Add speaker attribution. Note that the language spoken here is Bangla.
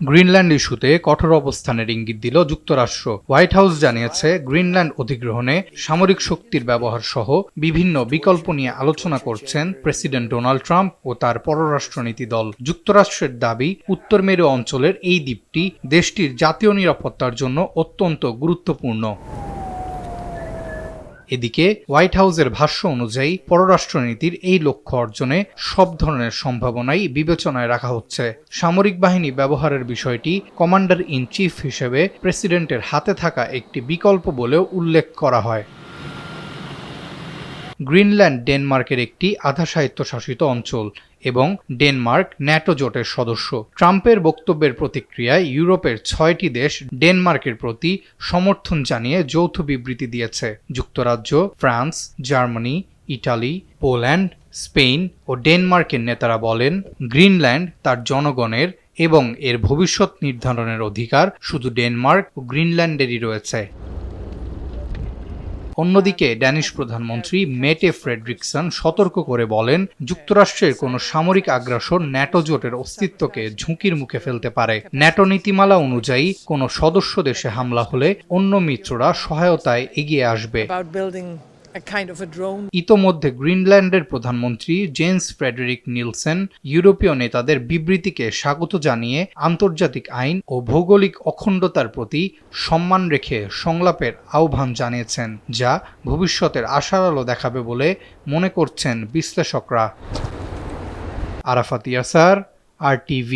Speaker 1: গ্রিনল্যান্ড ইস্যুতে কঠোর অবস্থানের ইঙ্গিত দিল যুক্তরাষ্ট্র। হোয়াইট হাউস জানিয়েছে, গ্রিনল্যান্ড অধিগ্রহণে সামরিক শক্তির ব্যবহার সহ বিভিন্ন বিকল্প নিয়ে আলোচনা করছেন প্রেসিডেন্ট ডোনাল্ড ট্রাম্প ও তার পররাষ্ট্রনীতি দল। যুক্তরাষ্ট্রের দাবি, উত্তর মেরু অঞ্চলের এই দ্বীপটি দেশটির জাতীয় নিরাপত্তার জন্য অত্যন্ত গুরুত্বপূর্ণ। এদিকে হোয়াইট হাউসের ভাষ্য অনুযায়ী পররাষ্ট্রনীতির এই লক্ষ্য অর্জনে সব ধরনের সম্ভাবনাই বিবেচনায় রাখা হচ্ছে। সামরিক বাহিনী ব্যবহারের বিষয়টি কমান্ডার ইন চিফ হিসেবে প্রেসিডেন্টের হাতে থাকা একটি বিকল্প বলেও উল্লেখ করা হয়। গ্রিনল্যান্ড ডেনমার্কের একটি আধা স্বায়ত্তশাসিত অঞ্চল এবং ডেনমার্ক ন্যাটো জোটের সদস্য। ট্রাম্পের বক্তব্যের প্রতিক্রিয়ায় ইউরোপের ৬টি দেশ ডেনমার্কের প্রতি সমর্থন জানিয়ে যৌথ বিবৃতি দিয়েছে। যুক্তরাজ্য, France, Germany, Italy, Poland, Spain ও ডেনমার্কের নেতারা বলেন, গ্রিনল্যান্ড তার জনগণের এবং এর ভবিষ্যৎ নির্ধারণের অধিকার শুধু ডেনমার্ক ও গ্রিনল্যান্ডেরই রয়েছে। অন্যদিকে ড্যানিশ প্রধানমন্ত্রী মেটে ফ্রেডরিকসন সতর্ক করে বলেন, যুক্তরাষ্ট্রের কোনো সামরিক আগ্রাসন ন্যাটো জোটের অস্তিত্বকে ঝুঁকির মুখে ফেলতে পারে। ন্যাটো নীতিমালা অনুযায়ী কোনো সদস্য দেশে হামলা হলে অন্য মিত্ররা সহায়তায় এগিয়ে আসবে। ইতোমধ্যে গ্রিনল্যান্ডের প্রধানমন্ত্রী জেন্স ফ্রেডেরিক নিলসেন ইউরোপীয় নেতাদের বিবৃতিকে স্বাগত জানিয়ে আন্তর্জাতিক আইন ও ভৌগোলিক অখণ্ডতার প্রতি সম্মান রেখে সংলাপের আহ্বান জানিয়েছেন, যা ভবিষ্যতের আশার আলো দেখাবে বলে মনে করছেন বিশ্লেষকরা। আরাফাত ইয়াসার, RTV।